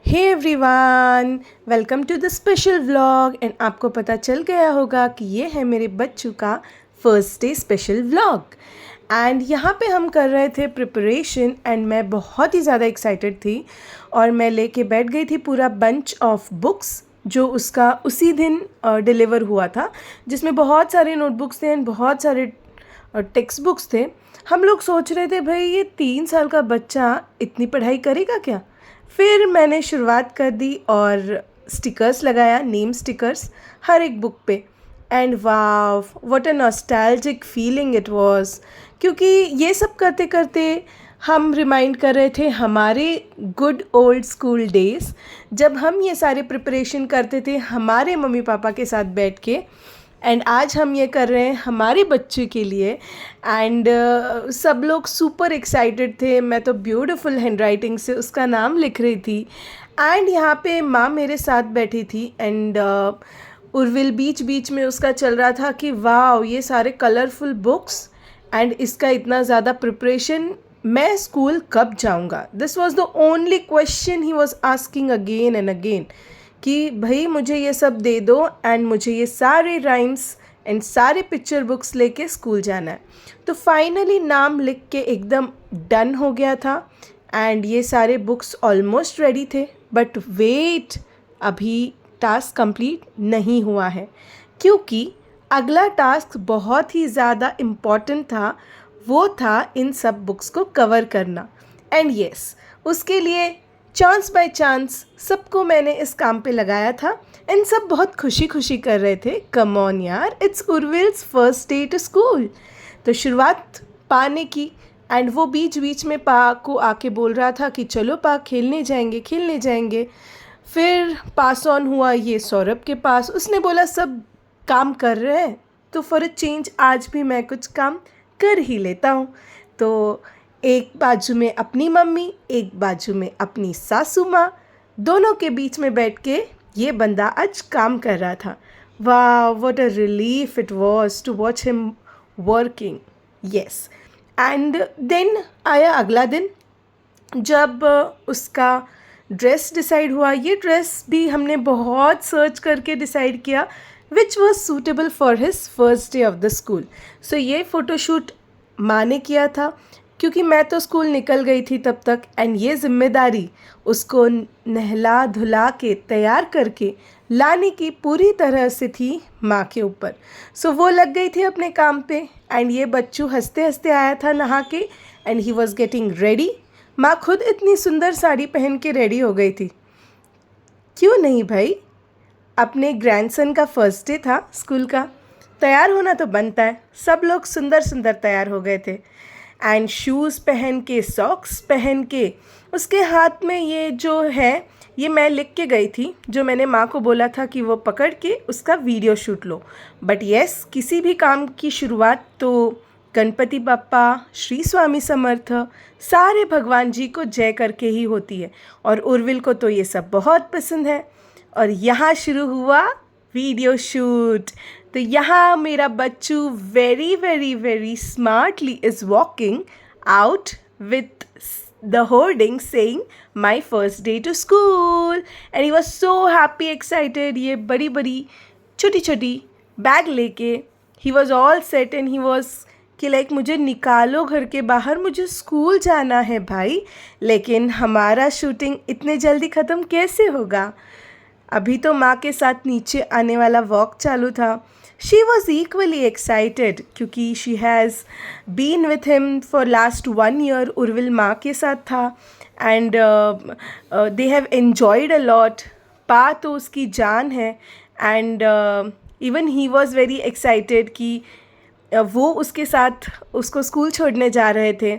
Hey everyone, welcome to the special vlog. And आपको पता चल गया होगा कि ये है मेरे बच्चों का first day special vlog. And यहाँ पे हम कर रहे थे प्रिपरेशन एंड मैं बहुत ही ज़्यादा एक्साइटेड थी और मैं लेके बैठ गई थी पूरा बंच ऑफ बुक्स जो उसका उसी दिन डिलीवर हुआ था, जिसमें बहुत सारे नोटबुक्स थे एंड बहुत सारे टेक्स्ट बुक्स थे। हम लोग सोच रहे थे भाई ये 3 साल का बच्चा इतनी पढ़ाई करेगा क्या। फिर मैंने शुरुआत कर दी और स्टिकर्स लगाया, नेम स्टिकर्स हर एक बुक पे। And wow, what a nostalgic feeling it was, क्योंकि ये सब करते करते हम रिमाइंड कर रहे थे हमारे गुड ओल्ड स्कूल डेज़, जब हम ये सारे प्रिपरेशन करते थे हमारे मम्मी पापा के साथ बैठ के। एंड आज हम ये कर रहे हैं हमारे बच्चे के लिए। एंड सब लोग सुपर एक्साइटेड थे। मैं तो ब्यूटीफुल हैंडराइटिंग से उसका नाम लिख रही थी। एंड यहाँ पे माँ मेरे साथ बैठी थी एंड उर्विल बीच बीच में उसका चल रहा था कि वाह ये सारे कलरफुल बुक्स एंड इसका इतना ज़्यादा प्रिपरेशन, मैं स्कूल कब जाऊँगा। This was the only question he was asking again and again कि भाई मुझे ये सब दे दो एंड मुझे ये सारे राइम्स एंड सारे पिक्चर बुक्स लेके स्कूल जाना है। तो फाइनली नाम लिख के एकदम डन हो गया था एंड ये सारे बुक्स ऑलमोस्ट रेडी थे। बट वेट, अभी टास्क कंप्लीट नहीं हुआ है, क्योंकि अगला टास्क बहुत ही ज़्यादा इम्पॉर्टेंट था। वो था इन सब बुक्स को कवर करना। एंड यस, उसके लिए चांस बाय चांस सबको मैंने इस काम पे लगाया था एंड सब बहुत खुशी खुशी कर रहे थे। कम ऑन यार, it's Urvil's first day to school. तो शुरुआत पाने की एंड वो बीच बीच में पा को आके बोल रहा था कि चलो पा खेलने जाएंगे खेलने जाएंगे। फिर पास ऑन हुआ ये सौरभ के पास, उसने बोला सब काम कर रहे हैं तो फॉर अ चेंज आज भी मैं कुछ काम कर ही लेता हूँ। तो एक बाजू में अपनी मम्मी, एक बाजू में अपनी सासू माँ, दोनों के बीच में बैठ के ये बंदा आज काम कर रहा था। वाह, what a relief it was to watch him working. Yes, and then आया अगला दिन जब उसका ड्रेस डिसाइड हुआ। ये ड्रेस भी हमने बहुत सर्च करके डिसाइड किया which was suitable for his first day of the school. So ये फ़ोटोशूट माँ ने किया था, क्योंकि मैं तो स्कूल निकल गई थी तब तक एंड ये जिम्मेदारी उसको नहला धुला के तैयार करके लाने की पूरी तरह से थी माँ के ऊपर। सो वो लग गई थी अपने काम पे एंड ये बच्चू हंसते हंसते आया था नहा के and he was getting ready. माँ खुद इतनी सुंदर साड़ी पहन के रेडी हो गई थी। क्यों नहीं भाई, अपने ग्रैंडसन का फर्स्ट डे था स्कूल का, तैयार होना तो बनता है। सब लोग सुंदर सुंदर तैयार हो गए थे एंड शूज़ पहन के, सॉक्स पहन के, उसके हाथ में ये जो है ये मैं लिख के गई थी, जो मैंने माँ को बोला था कि वो पकड़ के उसका video shoot low. But yes, किसी भी काम की शुरुआत तो गणपति बप्पा, श्री स्वामी समर्थ, सारे भगवान जी को जय करके ही होती है और उर्विल को तो ये सब बहुत पसंद है। और यहाँ शुरू हुआ वीडियो शूट। तो यहाँ मेरा बच्चू very very very smartly is walking out with the hoarding saying my first day to school and he was so happy, excited। ये बड़ी बड़ी छोटी छोटी बैग लेके he was all set and he was कि लाइक मुझे निकालो घर के बाहर, मुझे स्कूल जाना है भाई। लेकिन हमारा शूटिंग इतने जल्दी ख़त्म कैसे होगा, अभी तो माँ के साथ नीचे आने वाला वॉक चालू था। शी वॉज इक्वली एक्साइटेड क्योंकि she has been with him for last 1 year। Urvil माँ के साथ था and they have enjoyed a lot. पा तो उसकी जान है and even he was very excited कि वो उसके साथ उसको स्कूल छोड़ने जा रहे थे।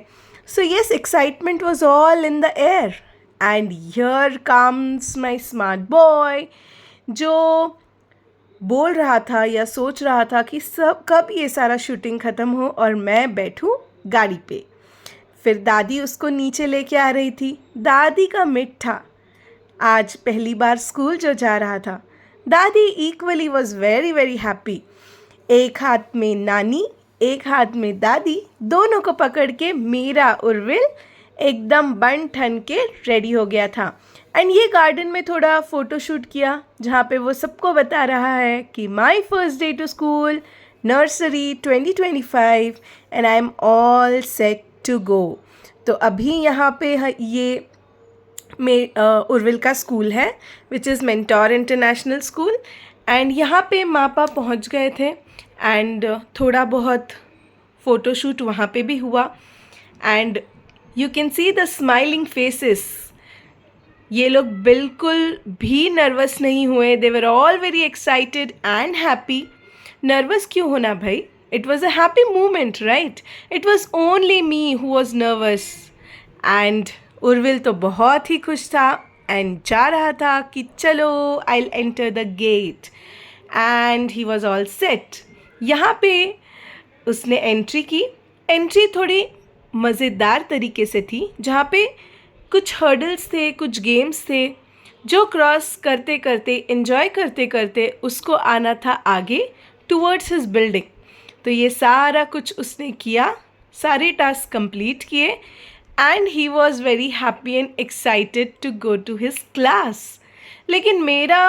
So yes, excitement was all in the air and here comes my smart boy, जो बोल रहा था या सोच रहा था कि सब कब ये सारा शूटिंग ख़त्म हो और मैं बैठूं गाड़ी पे। फिर दादी उसको नीचे लेके आ रही थी। दादी का मिठा आज पहली बार स्कूल जो जा रहा था। दादी equally was very very happy. एक हाथ में नानी, एक हाथ में दादी, दोनों को पकड़ के मेरा उर्विल एकदम बन ठन के रेडी हो गया था एंड ये गार्डन में थोड़ा फ़ोटो शूट किया जहाँ पे वो सबको बता रहा है कि my first day to school nursery 2025 and I am all set to go. तो अभी यहाँ पे ये उर्विल का स्कूल है which is Mentor International School. And यहाँ पे मापा पहुँच गए थे एंड थोड़ा बहुत फ़ोटोशूट वहाँ पे भी हुआ। And you can see the smiling faces. ये लोग बिल्कुल भी नर्वस नहीं हुए, they were all very excited and happy. Nervous क्यों होना भाई, it was a happy moment right. It was only me who was nervous. And Urvil तो बहुत ही खुश था एंड जा रहा था कि चलो I will enter the gate and he was all set. यहाँ पे उसने एंट्री की। एंट्री थोड़ी मज़ेदार तरीके से थी जहाँ पे कुछ हर्डल्स थे, कुछ गेम्स थे जो क्रॉस करते करते एंजॉय करते करते उसको आना था आगे टूवर्ड्स हिज बिल्डिंग। तो ये सारा कुछ उसने किया, सारे टास्क कंप्लीट किए and he was very happy and excited to go to his class. लेकिन मेरा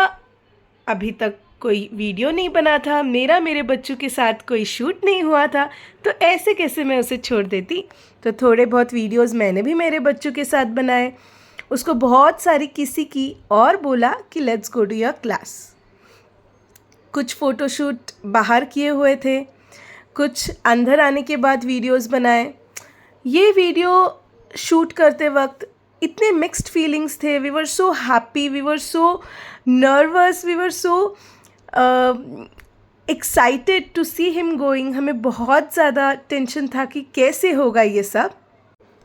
अभी तक कोई वीडियो नहीं बना था, मेरे बच्चों के साथ कोई शूट नहीं हुआ था, तो ऐसे कैसे मैं उसे छोड़ देती। तो थोड़े बहुत वीडियोस मैंने भी मेरे बच्चों के साथ बनाए, उसको बहुत सारी किसी की और बोला कि let's go to your class. कुछ फ़ोटोशूट बाहर किए हुए थे, कुछ अंदर आने के बाद वीडियोस बनाए। ये वीडियो शूट करते वक्त इतने मिक्स्ड फीलिंग्स थे। We were so happy, we were so nervous, we were so excited to see him going. हमें बहुत ज़्यादा टेंशन था कि कैसे होगा ये सब।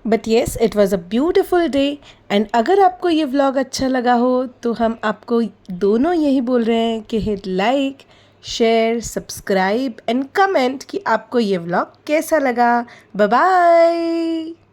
But yes, it was a beautiful day. And अगर आपको ये व्लॉग अच्छा लगा हो तो हम आपको दोनों यही बोल रहे हैं कि hit like, share, subscribe and comment कि आपको ये व्लॉग कैसा लगा। Bye bye.